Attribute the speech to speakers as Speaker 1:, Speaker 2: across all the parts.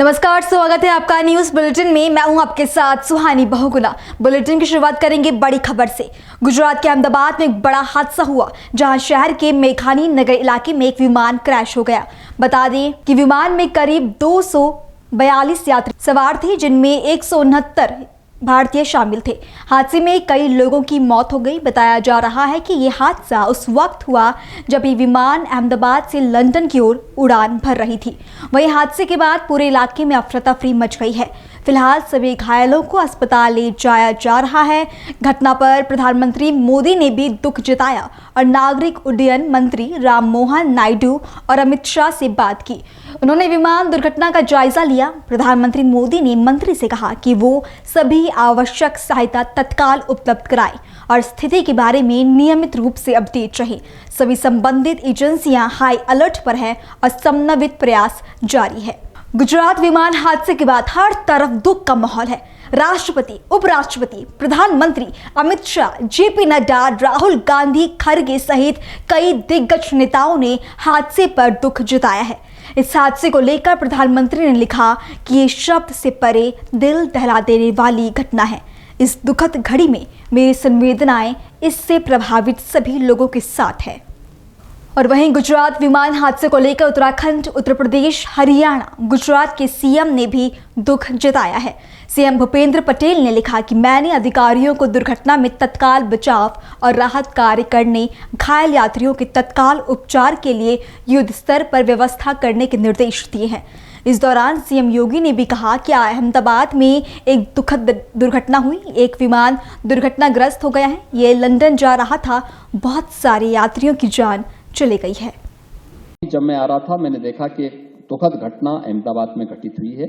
Speaker 1: नमस्कार, स्वागत है आपका न्यूज बुलेटिन में। मैं हूं आपके साथ सुहानी बहुगुना। बुलेटिन की शुरुआत करेंगे बड़ी खबर से। गुजरात के अहमदाबाद में एक बड़ा हादसा हुआ, जहां शहर के मेघानी नगर इलाके में एक विमान क्रैश हो गया। बता दें कि विमान में करीब 242 यात्री सवार थे, जिनमें 169 भारतीय शामिल थे। हादसे में कई लोगों की मौत हो गई। बताया जा रहा है कि यह हादसा उस वक्त हुआ जब ये विमान अहमदाबाद से लंदन की ओर उड़ान भर रही थी। वहीं हादसे के बाद पूरे इलाके में अफरा तफरी मच गई है। फिलहाल सभी घायलों को अस्पताल ले जाया जा रहा है। घटना पर प्रधानमंत्री मोदी ने भी दुख जताया और नागरिक उड्डयन मंत्री राममोहन नायडू और अमित शाह से बात की। उन्होंने विमान दुर्घटना का जायजा लिया। प्रधानमंत्री मोदी ने मंत्री से कहा कि वो सभी आवश्यक सहायता तत्काल उपलब्ध कराएं और स्थिति के बारे में नियमित रूप से अपडेट रहे। सभी संबंधित एजेंसियां हाई अलर्ट पर हैं और समन्वित प्रयास जारी है। गुजरात विमान हादसे के बाद हर तरफ दुख का माहौल है। राष्ट्रपति, उपराष्ट्रपति, प्रधानमंत्री अमित शाह, जेपी नड्डा, राहुल गांधी, खड़गे सहित कई दिग्गज नेताओं ने हादसे पर दुख जताया है। इस हादसे को लेकर प्रधानमंत्री ने लिखा कि ये शब्द से परे दिल दहला देने वाली घटना है। इस दुखद घड़ी में मेरी संवेदनाएं इससे प्रभावित सभी लोगों के साथ है। और वहीं गुजरात विमान हादसे को लेकर उत्तराखंड, उत्तर प्रदेश, हरियाणा, गुजरात के सीएम ने भी दुख जताया है। सीएम भूपेंद्र पटेल ने लिखा कि मैंने अधिकारियों को दुर्घटना में तत्काल बचाव और राहत कार्य करने, घायल यात्रियों के तत्काल उपचार के लिए युद्ध स्तर पर व्यवस्था करने के निर्देश दिए हैं। इस दौरान सीएम योगी ने भी कहा कि अहमदाबाद में एक दुखद दुर्घटना हुई। एक विमान दुर्घटनाग्रस्त हो गया है। ये लंदन जा रहा था। बहुत सारे यात्रियों की जान चली गई है।
Speaker 2: जब मैं आ रहा था, मैंने देखा कि एक दुखद घटना अहमदाबाद में घटित हुई है।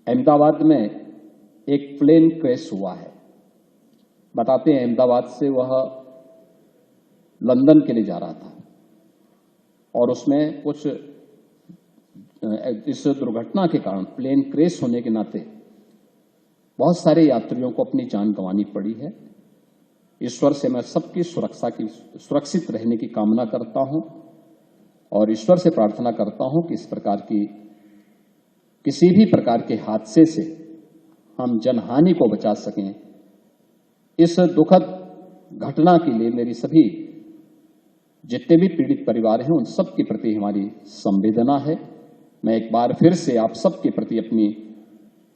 Speaker 2: अहमदाबाद में एक प्लेन क्रैश हुआ है। बताते हैं अहमदाबाद से वह लंदन के लिए जा रहा था और उसमें कुछ इस दुर्घटना के कारण प्लेन क्रैश होने के नाते बहुत सारे यात्रियों को अपनी जान गंवानी पड़ी है। ईश्वर से मैं सबकी सुरक्षित रहने की कामना करता हूं और ईश्वर से प्रार्थना करता हूं कि इस प्रकार की किसी भी प्रकार के हादसे से हम जनहानि को बचा सकें। इस दुखद घटना के लिए मेरी सभी जितने भी पीड़ित परिवार हैं उन सब के प्रति हमारी संवेदना है। मैं एक बार फिर से आप सबके प्रति अपनी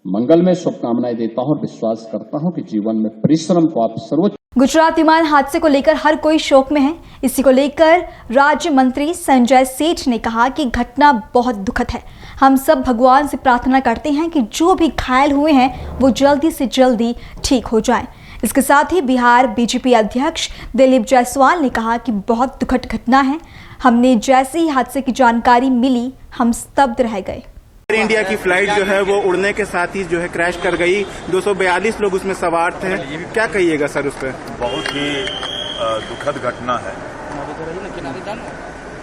Speaker 2: मंगलमय शुभकामनाएं देता हूं और विश्वास करता हूं कि जीवन में परिश्रम को आप सर्वोच्च।
Speaker 1: गुजरात विमान हादसे को लेकर हर कोई शोक में है। इसी को लेकर राज्य मंत्री संजय सेठ ने कहा कि घटना बहुत दुखद है। हम सब भगवान से प्रार्थना करते हैं कि जो भी घायल हुए हैं वो जल्दी से जल्दी ठीक हो जाएं। इसके साथ ही बिहार बीजेपी अध्यक्ष दिलीप जायसवाल ने कहा कि बहुत दुखद घटना है। हमने जैसे ही हादसे की जानकारी मिली, हम स्तब्ध रह गए।
Speaker 3: एयर इंडिया की फ्लाइट जो है वो उड़ने के साथ ही जो है क्रैश कर गई। 242 लोग उसमें सवार थे। क्या कहिएगा सर उस पर? बहुत ही
Speaker 4: दुखद घटना है।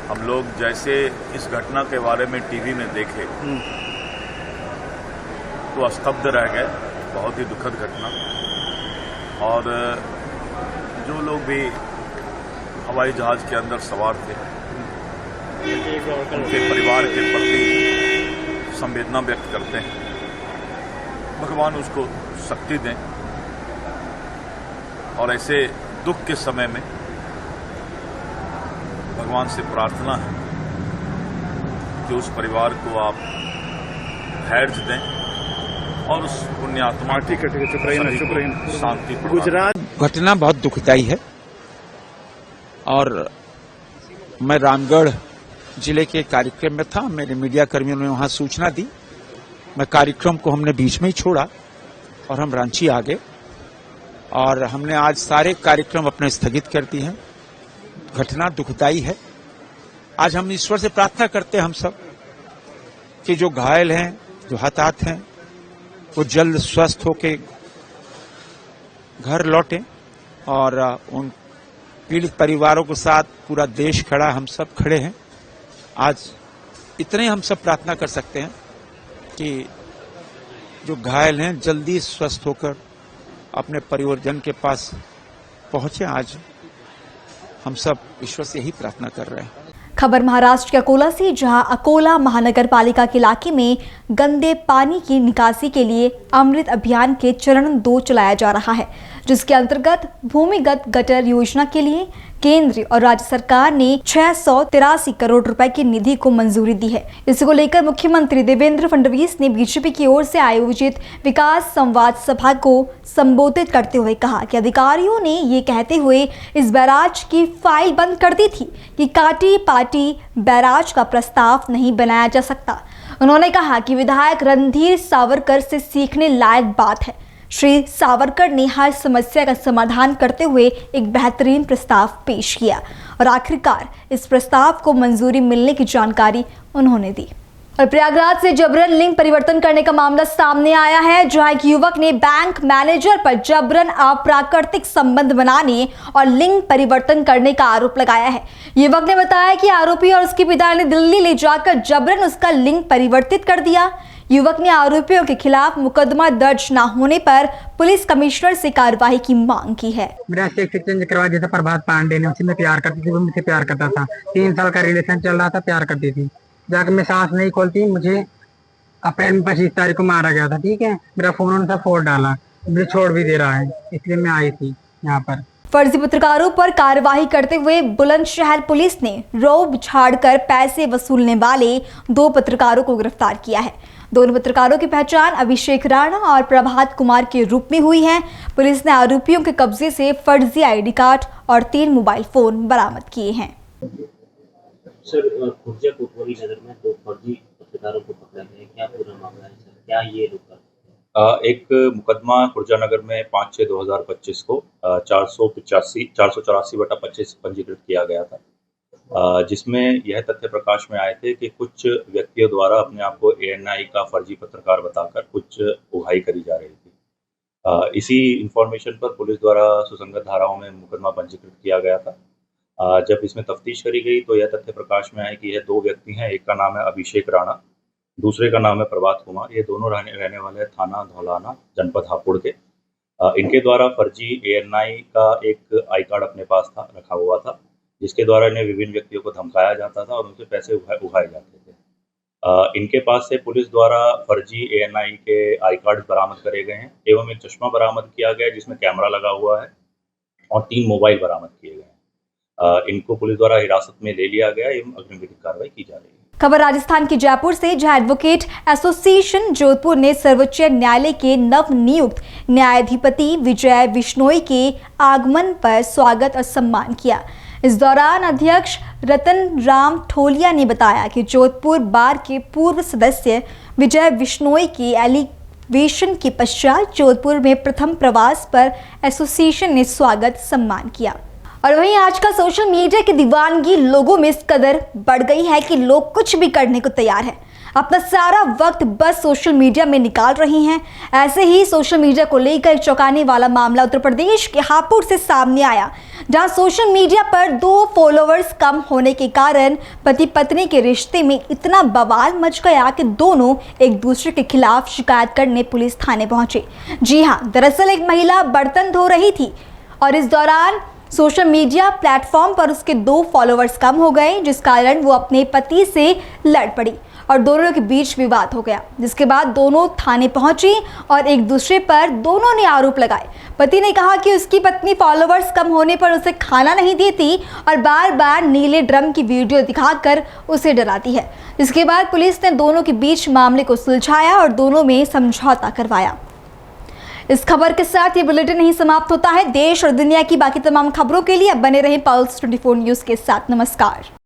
Speaker 4: हम लोग जैसे इस घटना के बारे में टीवी में देखे तो स्तब्ध रह गए। बहुत ही दुखद घटना। और जो लोग भी हवाई जहाज के अंदर सवार थे उनके परिवार के प्रति संवेदना व्यक्त करते हैं। भगवान उसको शक्ति दें और ऐसे दुख के समय में भगवान से प्रार्थना है कि उस परिवार को आप धैर्य दें और उस पुण्यात्मा को शांति।
Speaker 5: गुजरात घटना बहुत दुखदायी है और मैं रामगढ़ जिले के कार्यक्रम में था। मेरे मीडिया कर्मियों ने वहां सूचना दी। मैं कार्यक्रम को हमने बीच में ही छोड़ा और हम रांची आ गए और हमने आज सारे कार्यक्रम अपने स्थगित कर दिए हैं। घटना दुखदायी है। आज हम ईश्वर से प्रार्थना करते हैं हम सब कि जो घायल हैं, जो हताहत हैं, वो जल्द स्वस्थ होके घर लौटें और उन पीड़ित परिवारों के साथ पूरा देश खड़ा, हम सब खड़े हैं। आज इतने हम सब प्रार्थना कर सकते हैं कि जो घायल हैं जल्दी स्वस्थ होकर अपने परिवारजन के पास पहुंचे। आज हम सब ईश्वर से यही प्रार्थना कर रहे हैं।
Speaker 1: खबर महाराष्ट्र के अकोला से, जहां अकोला महानगर पालिका के इलाके में गंदे पानी की निकासी के लिए अमृत अभियान के चरण 2 चलाया जा रहा है, जिसके अंतर्गत भूमिगत गटर योजना के लिए केंद्र और राज्य सरकार ने 683 करोड़ रुपए की निधि को मंजूरी दी है। इसको लेकर मुख्यमंत्री देवेंद्र फडणवीस ने बीजेपी की ओर से आयोजित विकास संवाद सभा को संबोधित करते हुए कहा कि अधिकारियों ने ये कहते हुए इस बैराज की फाइल बंद कर दी थी कि काटी पाटी बैराज का प्रस्ताव नहीं बनाया जा सकता। उन्होंने कहा कि विधायक रणधीर सावरकर से सीखने लायक बात है। श्री सावरकर ने हर समस्या का समाधान करते हुए एक बेहतरीन प्रस्ताव पेश किया और आखिरकार इस प्रस्ताव को मंजूरी मिलने की जानकारी उन्होंने दी। और प्रयागराज से जबरन लिंग परिवर्तन करने का मामला सामने आया है, जहां एक युवक ने बैंक मैनेजर पर जबरन अप्राकृतिक संबंध बनाने और लिंग परिवर्तन करने का आरोप लगाया है। युवक ने बताया कि आरोपी और उसके पिता ने दिल्ली ले जाकर जबरन उसका लिंग परिवर्तित कर दिया। युवक ने आरोपियों के खिलाफ मुकदमा दर्ज न होने पर पुलिस कमिश्नर से कार्रवाई की मांग की है।
Speaker 6: मेरा सेक्स एक्सचेंज करवा दिया था प्रभात पांडे ने, उसी में प्यार करती थी, वो मुझसे प्यार करता था। 3 साल का रिलेशन चल रहा था, प्यार करती थी। जाकर मैं सांस नहीं खोलती, मुझे अप्रैल में 25 तारीख को मारा गया था। ठीक है, मेरा फोन उन्होंने सब फोड़ डाला, मुझे छोड़ भी दे रहा है, इसलिए मैं आई थी यहाँ पर।
Speaker 1: फर्जी पत्रकारों पर कार्रवाई करते हुए बुलंदशहर पुलिस ने रौब झाड़कर पैसे वसूलने वाले 2 पत्रकारों को गिरफ्तार किया है। दोनों पत्रकारों की पहचान अभिषेक राणा और प्रभात कुमार के रूप में हुई है। पुलिस ने आरोपियों के कब्जे से फर्जी आईडी कार्ड और 3 मोबाइल फोन बरामद किए हैं।
Speaker 7: सर, खुर्जा कोतवाली नगर में 2 फर्जी पत्रकारों को पकड़ा गया, क्या पूरा मामला है सर? क्या ये लोग करते हैं?
Speaker 8: एक मुकदमा खुर्जा नगर में 5/6/2025 को 484/25 पंजीकृत किया गया था, जिसमें यह तथ्य प्रकाश में आए थे कि कुछ व्यक्तियों द्वारा अपने आप को ANI का फर्जी पत्रकार बताकर कुछ उगाही करी जा रही थी। इसी इंफॉर्मेशन पर पुलिस द्वारा सुसंगत धाराओं में मुकदमा पंजीकृत किया गया था। जब इसमें तफ्तीश करी गई तो यह तथ्य प्रकाश में आया कि यह 2 व्यक्ति हैं। एक का नाम है अभिषेक राणा, दूसरे का नाम है प्रभात कुमार। ये दोनों रहने वाले थाना धौलाना जनपद हापुड़ के। इनके द्वारा फर्जी ANI का एक आई कार्ड अपने पास रखा हुआ था, जिसके द्वारा इन्हें विभिन्न व्यक्तियों को धमकाया जाता था और उनसे पैसे उगाए जाते थे। इनके पास से पुलिस द्वारा फर्जी ANI के आई कार्ड बरामद करे गए हैं एवं एक चश्मा बरामद किया गया जिसमें कैमरा लगा हुआ है और 3 मोबाइल बरामद किए गए हैं। इनको पुलिस द्वारा हिरासत में ले लिया गया एवं अग्रिम विधिक कार्रवाई की जा रही है।
Speaker 1: खबर राजस्थान की जयपुर से, जहां एडवोकेट एसोसिएशन जोधपुर ने सर्वोच्च न्यायालय के नवनियुक्त न्यायाधिपति विजय बिश्नोई के आगमन पर स्वागत और सम्मान किया। इस दौरान अध्यक्ष रतन राम ठोलिया ने बताया कि जोधपुर बार के पूर्व सदस्य विजय बिश्नोई के एलिवेशन के पश्चात जोधपुर में प्रथम प्रवास पर एसोसिएशन ने स्वागत सम्मान किया। और वहीं आजकल सोशल मीडिया की दीवानगी लोगों में इस कदर बढ़ गई है कि लोग कुछ भी करने को तैयार हैं, अपना सारा वक्त बस सोशल मीडिया में निकाल रही हैं। ऐसे ही सोशल मीडिया को लेकर एक चौंकाने वाला मामला उत्तर प्रदेश के हापुड़ से सामने आया, जहां सोशल मीडिया पर 2 फॉलोअर्स कम होने के कारण पति पत्नी के रिश्ते में इतना बवाल मच गया कि दोनों एक दूसरे के खिलाफ शिकायत करने पुलिस थाने पहुंचे। जी हाँ, दरअसल एक महिला बर्तन धो रही थी और इस दौरान सोशल मीडिया प्लेटफॉर्म पर उसके 2 फॉलोअर्स कम हो गए, जिस कारण वो अपने पति से लड़ पड़ी और दोनों के बीच विवाद हो गया, जिसके बाद दोनों थाने पहुंची और एक दूसरे पर दोनों ने आरोप लगाए। पति ने कहा कि उसकी पत्नी फॉलोअर्स कम होने पर उसे खाना नहीं देती और बार बार नीले ड्रम की वीडियो दिखाकर उसे डराती है। जिसके बाद पुलिस ने दोनों के बीच मामले को सुलझाया और दोनों में समझौता करवाया। इस खबर के साथ ये बुलेटिन नहीं समाप्त होता है। देश और दुनिया की बाकी तमाम खबरों के लिए अब बने रहें पल्स 24 न्यूज के साथ। नमस्कार।